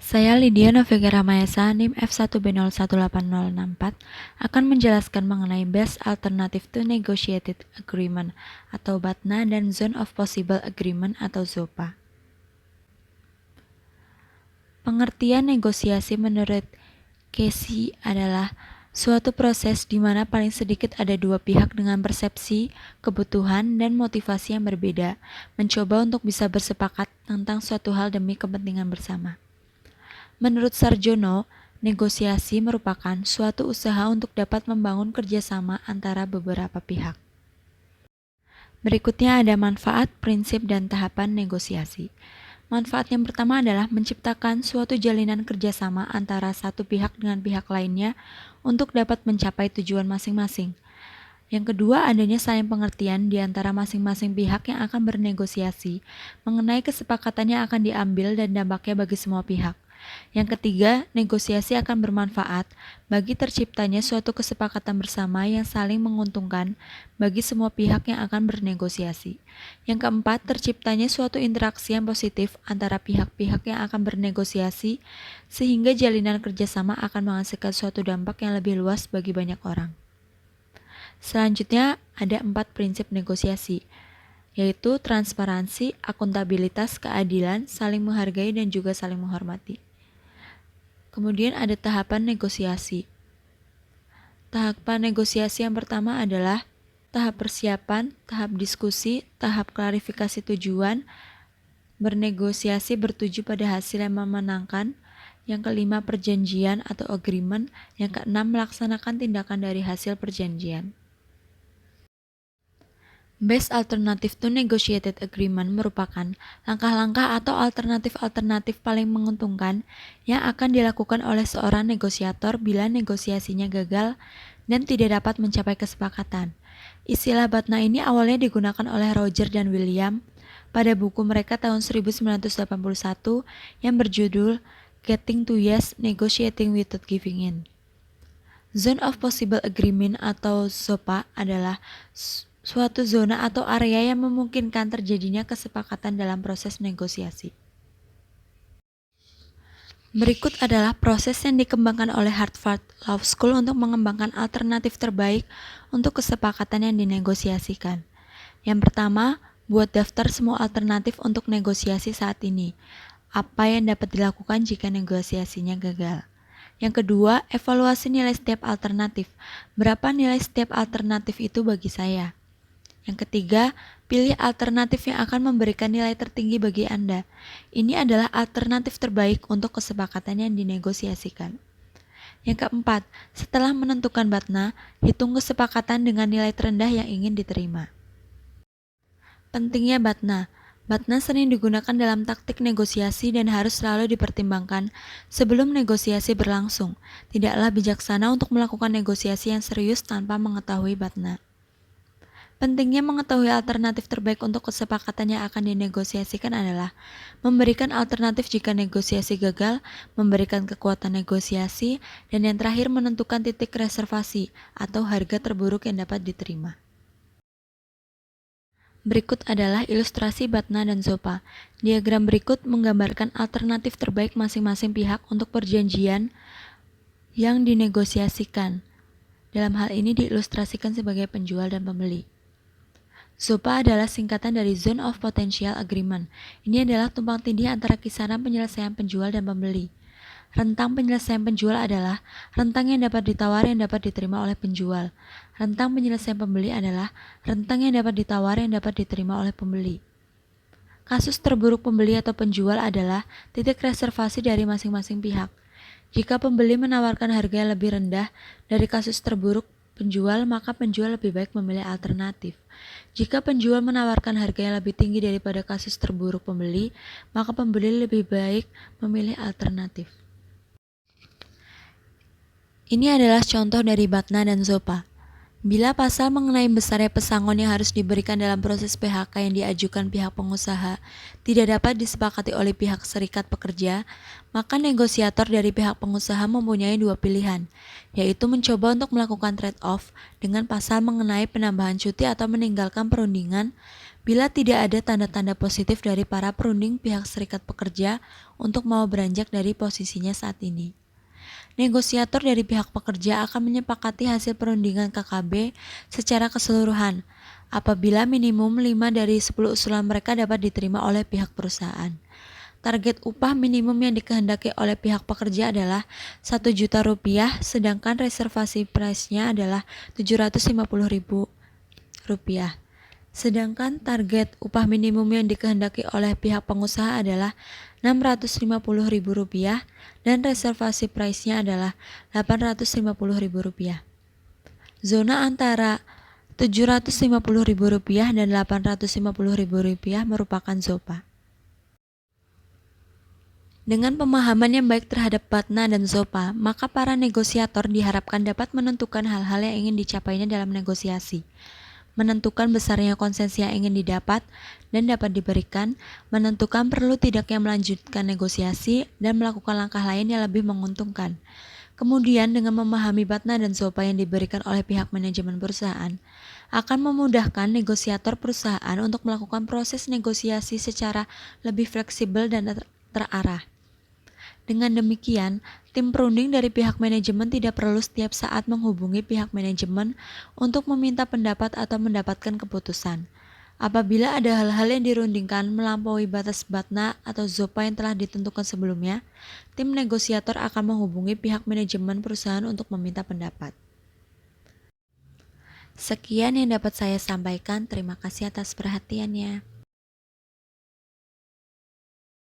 Saya Lydia Novega Ramayasa, NIM F1B018064, akan menjelaskan mengenai Best Alternative to Negotiated Agreement atau BATNA dan Zone of Possible Agreement atau ZOPA. Pengertian negosiasi menurut Casey adalah suatu proses di mana paling sedikit ada dua pihak dengan persepsi, kebutuhan, dan motivasi yang berbeda, mencoba untuk bisa bersepakat tentang suatu hal demi kepentingan bersama. Menurut Sarjono, negosiasi merupakan suatu usaha untuk dapat membangun kerjasama antara beberapa pihak. Berikutnya ada manfaat, prinsip, dan tahapan negosiasi. Manfaat yang pertama adalah menciptakan suatu jalinan kerjasama antara satu pihak dengan pihak lainnya untuk dapat mencapai tujuan masing-masing. Yang kedua, adanya saling pengertian di antara masing-masing pihak yang akan bernegosiasi mengenai kesepakatan yang akan diambil dan dampaknya bagi semua pihak. Yang ketiga, negosiasi akan bermanfaat bagi terciptanya suatu kesepakatan bersama yang saling menguntungkan bagi semua pihak yang akan bernegosiasi. Yang keempat, terciptanya suatu interaksi yang positif antara pihak-pihak yang akan bernegosiasi sehingga jalinan kerjasama akan menghasilkan suatu dampak yang lebih luas bagi banyak orang. Selanjutnya, ada 4 prinsip negosiasi, yaitu transparansi, akuntabilitas, keadilan, saling menghargai, dan juga saling menghormati. Kemudian ada tahapan negosiasi. Tahapan negosiasi yang pertama adalah tahap persiapan, tahap diskusi, tahap klarifikasi tujuan, bernegosiasi bertuju pada hasil yang memenangkan, yang kelima perjanjian atau agreement, yang keenam melaksanakan tindakan dari hasil perjanjian. Best Alternative to Negotiated Agreement merupakan langkah-langkah atau alternatif-alternatif paling menguntungkan yang akan dilakukan oleh seorang negosiator bila negosiasinya gagal dan tidak dapat mencapai kesepakatan. Istilah BATNA ini awalnya digunakan oleh Roger dan William pada buku mereka tahun 1981 yang berjudul Getting to Yes, Negotiating Without Giving In. Zone of Possible Agreement atau ZOPA adalah suatu zona atau area yang memungkinkan terjadinya kesepakatan dalam proses negosiasi. Berikut adalah proses yang dikembangkan oleh Harvard Law School untuk mengembangkan alternatif terbaik untuk kesepakatan yang dinegosiasikan. Yang pertama, buat daftar semua alternatif untuk negosiasi saat ini. Apa yang dapat dilakukan jika negosiasinya gagal? Yang kedua, evaluasi nilai setiap alternatif. Berapa nilai setiap alternatif itu bagi saya? Yang ketiga, pilih alternatif yang akan memberikan nilai tertinggi bagi Anda. Ini adalah alternatif terbaik untuk kesepakatan yang dinegosiasikan. Yang keempat, setelah menentukan BATNA, hitung kesepakatan dengan nilai terendah yang ingin diterima. Pentingnya BATNA. BATNA sering digunakan dalam taktik negosiasi dan harus selalu dipertimbangkan sebelum negosiasi berlangsung. Tidaklah bijaksana untuk melakukan negosiasi yang serius tanpa mengetahui BATNA. Pentingnya mengetahui alternatif terbaik untuk kesepakatan yang akan dinegosiasikan adalah memberikan alternatif jika negosiasi gagal, memberikan kekuatan negosiasi, dan yang terakhir menentukan titik reservasi atau harga terburuk yang dapat diterima. Berikut adalah ilustrasi BATNA dan ZOPA. Diagram berikut menggambarkan alternatif terbaik masing-masing pihak untuk perjanjian yang dinegosiasikan. Dalam hal ini diilustrasikan sebagai penjual dan pembeli. ZOPA adalah singkatan dari Zone of Potential Agreement. Ini adalah tumpang tindih antara kisaran penyelesaian penjual dan pembeli. Rentang penyelesaian penjual adalah rentang yang dapat ditawar yang dapat diterima oleh penjual. Rentang penyelesaian pembeli adalah rentang yang dapat ditawar yang dapat diterima oleh pembeli. Kasus terburuk pembeli atau penjual adalah titik reservasi dari masing-masing pihak. Jika pembeli menawarkan harga yang lebih rendah dari kasus terburuk penjual, maka penjual lebih baik memilih alternatif. Jika penjual menawarkan harga yang lebih tinggi daripada kasus terburuk pembeli, maka pembeli lebih baik memilih alternatif. Ini adalah contoh dari BATNA dan ZOPA. Bila pasal mengenai besarnya pesangon yang harus diberikan dalam proses PHK yang diajukan pihak pengusaha tidak dapat disepakati oleh pihak serikat pekerja, maka negosiator dari pihak pengusaha mempunyai dua pilihan, yaitu mencoba untuk melakukan trade-off dengan pasal mengenai penambahan cuti atau meninggalkan perundingan Bila tidak ada tanda-tanda positif dari para perunding pihak serikat pekerja untuk mau beranjak dari posisinya saat ini. Negosiator dari pihak pekerja akan menyepakati hasil perundingan KKB secara keseluruhan apabila minimum 5 dari 10 usulan mereka dapat diterima oleh pihak perusahaan. Target upah minimum yang dikehendaki oleh pihak pekerja adalah Rp1.000.000, sedangkan reservasi price-nya adalah Rp750.000. Sedangkan target upah minimum yang dikehendaki oleh pihak pengusaha adalah Rp650.000 dan reservasi price-nya adalah Rp850.000. Zona antara Rp750.000 dan Rp850.000 merupakan ZOPA. Dengan pemahaman yang baik terhadap BATNA dan ZOPA, maka para negosiator diharapkan dapat menentukan hal-hal yang ingin dicapainya dalam negosiasi, menentukan besarnya konsensus yang ingin didapat dan dapat diberikan, menentukan perlu tidaknya melanjutkan negosiasi, dan melakukan langkah lain yang lebih menguntungkan. Kemudian dengan memahami BATNA dan ZOPA yang diberikan oleh pihak manajemen perusahaan, akan memudahkan negosiator perusahaan untuk melakukan proses negosiasi secara lebih fleksibel dan terarah. Dengan demikian, tim perunding dari pihak manajemen tidak perlu setiap saat menghubungi pihak manajemen untuk meminta pendapat atau mendapatkan keputusan. Apabila ada hal-hal yang dirundingkan melampaui batas BATNA atau ZOPA yang telah ditentukan sebelumnya, tim negosiator akan menghubungi pihak manajemen perusahaan untuk meminta pendapat. Sekian yang dapat saya sampaikan. Terima kasih atas perhatiannya.